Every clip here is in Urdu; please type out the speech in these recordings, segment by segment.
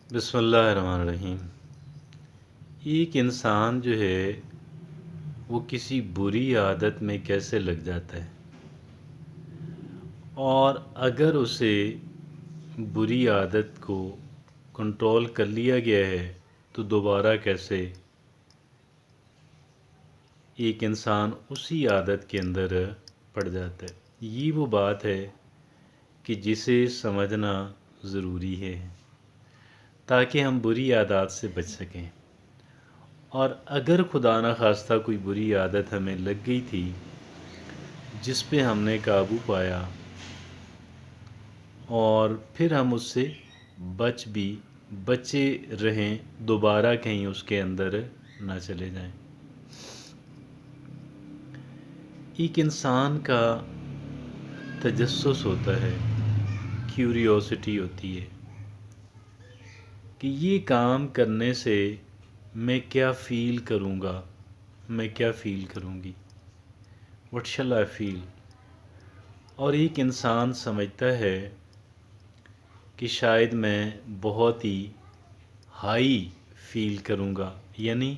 بسم اللہ الرحمن الرحیم۔ ایک انسان جو ہے وہ کسی بری عادت میں کیسے لگ جاتا ہے، اور اگر اسے بری عادت کو کنٹرول کر لیا گیا ہے تو دوبارہ کیسے ایک انسان اسی عادت کے اندر پڑ جاتا ہے۔ یہ وہ بات ہے کہ جسے سمجھنا ضروری ہے تاکہ ہم بری عادات سے بچ سکیں۔ اور اگر خدا نخواستہ کوئی بری عادت ہمیں لگ گئی تھی جس پہ ہم نے قابو پایا اور پھر ہم اس سے بچے رہیں، دوبارہ کہیں اس کے اندر نہ چلے جائیں۔ ایک انسان کا تجسس ہوتا ہے، کیوریوسٹی ہوتی ہے کہ یہ کام کرنے سے میں کیا فیل کروں گا، میں کیا فیل کروں گی، وٹ شل آئی فیل۔ اور ایک انسان سمجھتا ہے کہ شاید میں بہت ہی ہائی فیل کروں گا، یعنی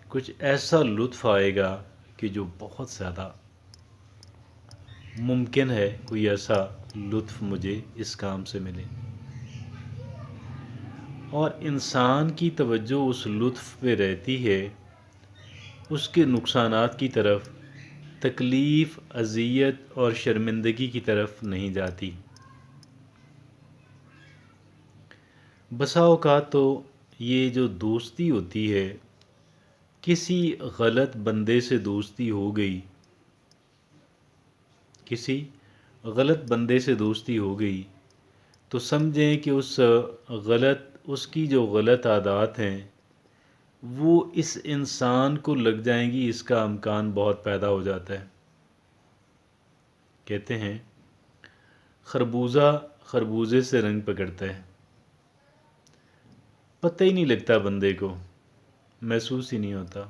کچھ ایسا لطف آئے گا کہ جو بہت زیادہ ممکن ہے کوئی ایسا لطف مجھے اس کام سے ملے، اور انسان کی توجہ اس لطف پہ رہتی ہے، اس کے نقصانات کی طرف، تکلیف، اذیت اور شرمندگی کی طرف نہیں جاتی۔ بسا اوقات تو یہ جو دوستی ہوتی ہے، کسی غلط بندے سے دوستی ہو گئی، کسی غلط بندے سے دوستی ہو گئی تو سمجھیں کہ اس کی جو غلط عادات ہیں وہ اس انسان کو لگ جائیں گی، اس کا امکان بہت پیدا ہو جاتا ہے۔ کہتے ہیں خربوزہ خربوزے سے رنگ پکڑتا ہے، پتہ ہی نہیں لگتا، بندے کو محسوس ہی نہیں ہوتا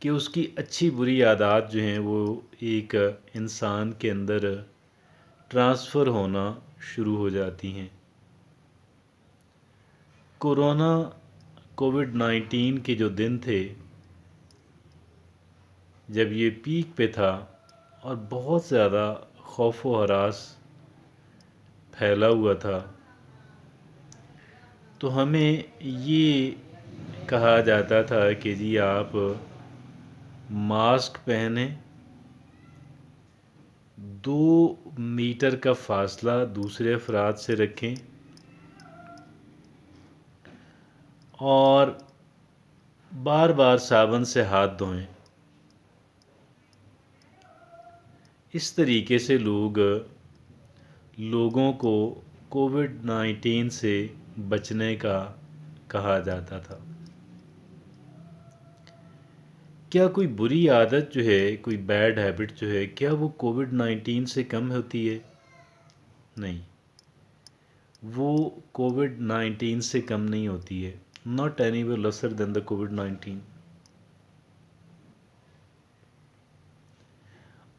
کہ اس کی اچھی بری عادات جو ہیں وہ ایک انسان کے اندر ٹرانسفر ہونا شروع ہو جاتی ہیں۔ کووڈ-19 کے جو دن تھے، جب یہ پیک پہ تھا اور بہت زیادہ خوف و ہراس پھیلا ہوا تھا، تو ہمیں یہ کہا جاتا تھا کہ جی آپ ماسک پہنیں، 2 میٹر کا فاصلہ دوسرے افراد سے رکھیں، اور بار بار صابن سے ہاتھ دھوئیں۔ اس طریقے سے لوگوں کو کووڈ-19 سے بچنے کا کہا جاتا تھا۔ کیا کوئی بری عادت جو ہے، کوئی بیڈ ہیبٹ جو ہے، کیا وہ کووڈ-19 سے کم ہوتی ہے؟ نہیں، وہ کووڈ-19 سے کم نہیں ہوتی ہے۔ not anywhere lesser than the COVID-19۔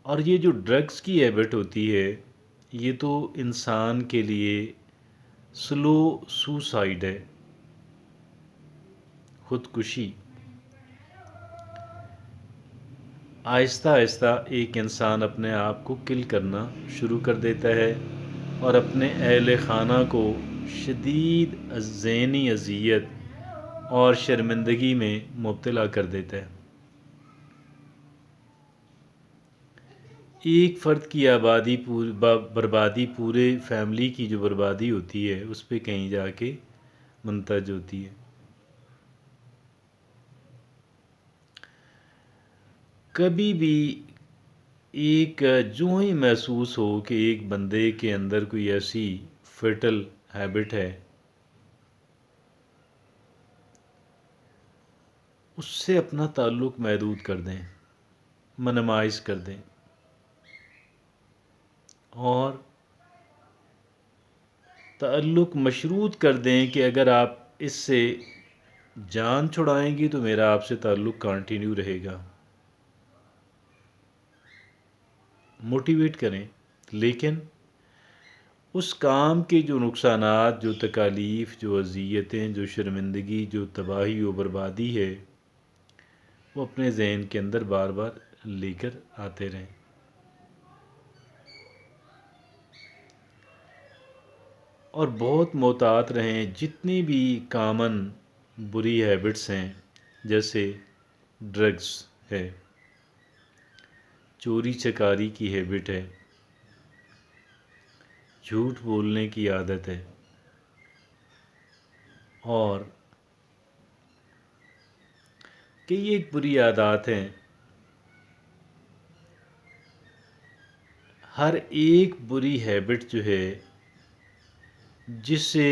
اور یہ جو ڈرگس کی ہیبٹ ہوتی ہے، یہ تو انسان کے لیے سلو سوسائڈ ہے، خودکشی۔ آہستہ آہستہ ایک انسان اپنے آپ کو کل کرنا شروع کر دیتا ہے اور اپنے اہل خانہ کو شدید ذہنی اذیت اور شرمندگی میں مبتلا کر دیتا ہے۔ ایک فرد کی بربادی پورے فیملی کی جو بربادی ہوتی ہے اس پہ کہیں جا کے منتج ہوتی ہے۔ کبھی بھی ایک جو ہی محسوس ہو کہ ایک بندے کے اندر کوئی ایسی فیٹل ہیبٹ ہے، اس سے اپنا تعلق محدود کر دیں، منمائز کر دیں، اور تعلق مشروط کر دیں کہ اگر آپ اس سے جان چھڑائیں گی تو میرا آپ سے تعلق کنٹینیو رہے گا۔ موٹیویٹ کریں، لیکن اس کام کے جو نقصانات، جو تکالیف، جو اذیتیں، جو شرمندگی، جو تباہی و بربادی ہے، وہ اپنے ذہن کے اندر بار بار لے کر آتے رہیں، اور بہت محتاط رہیں۔ جتنی بھی کامن بری ہیبٹس ہیں، جیسے ڈرگس ہے، چوری چکاری کی ہیبٹ ہے، جھوٹ بولنے کی عادت ہے، اور کئی ایک بری عادات ہیں، ہر ایک بری ہیبٹ جو ہے جسے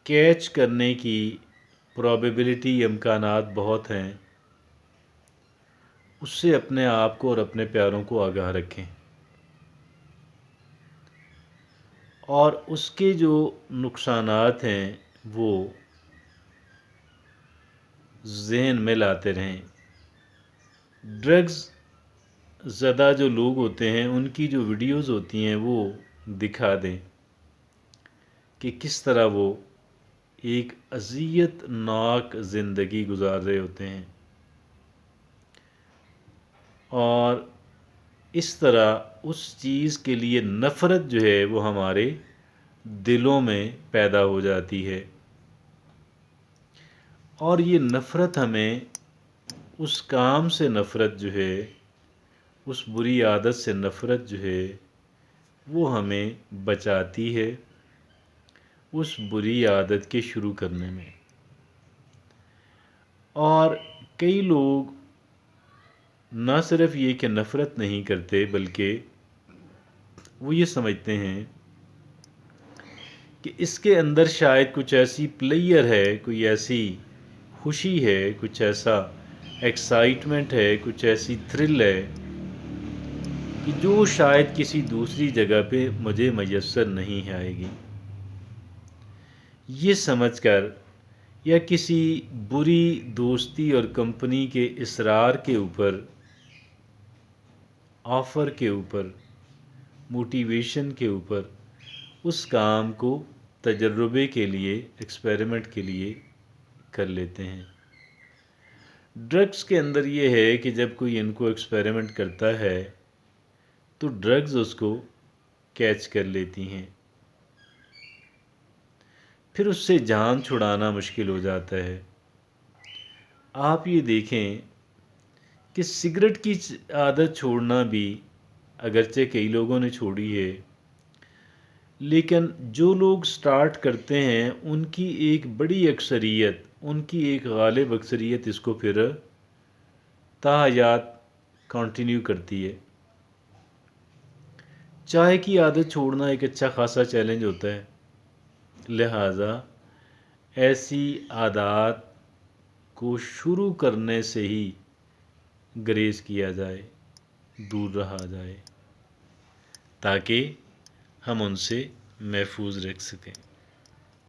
کیچ کرنے کی پرابیبلٹی، امکانات بہت ہیں، اس سے اپنے آپ کو اور اپنے پیاروں کو آگاہ رکھیں، اور اس کے جو نقصانات ہیں وہ ذہن میں لاتے رہیں۔ ڈرگز زدہ جو لوگ ہوتے ہیں، ان کی جو ویڈیوز ہوتی ہیں وہ دکھا دیں کہ کس طرح وہ ایک اذیت ناک زندگی گزار رہے ہوتے ہیں، اور اس طرح اس چیز کے لیے نفرت جو ہے وہ ہمارے دلوں میں پیدا ہو جاتی ہے، اور یہ نفرت ہمیں اس کام سے نفرت جو ہے، اس بری عادت سے نفرت جو ہے، وہ ہمیں بچاتی ہے اس بری عادت کے شروع کرنے میں۔ اور کئی لوگ نہ صرف یہ کہ نفرت نہیں کرتے، بلکہ وہ یہ سمجھتے ہیں کہ اس کے اندر شاید کچھ ایسی پلیئر ہے، کوئی ایسی خوشی ہے، کچھ ایسا ایکسائٹمنٹ ہے، کچھ ایسی تھرل ہے کہ جو شاید کسی دوسری جگہ پہ مجھے میسر نہیں آئے گی۔ یہ سمجھ کر، یا کسی بری دوستی اور کمپنی کے اصرار کے اوپر، آفر کے اوپر، موٹیویشن کے اوپر، اس کام کو تجربے کے لیے، ایکسپیریمنٹ کے لیے کر لیتے ہیں۔ ڈرگس کے اندر یہ ہے کہ جب کوئی ان کو ایکسپیریمنٹ کرتا ہے تو ڈرگز اس کو کیچ کر لیتی ہیں، پھر اس سے جان چھڑانا مشکل ہو جاتا ہے۔ آپ یہ دیکھیں کہ سگریٹ کی عادت چھوڑنا بھی اگرچہ کئی لوگوں نے چھوڑی ہے، لیکن جو لوگ سٹارٹ کرتے ہیں ان کی ایک بڑی اکثریت، ان کی ایک غالب اکثریت اس کو پھر تا حیات کنٹینیو کرتی ہے۔ چائے کی عادت چھوڑنا ایک اچھا خاصا چیلنج ہوتا ہے، لہٰذا ایسی عادات کو شروع کرنے سے ہی گریز کیا جائے، دور رہا جائے، تاکہ ہم ان سے محفوظ رکھ سکیں۔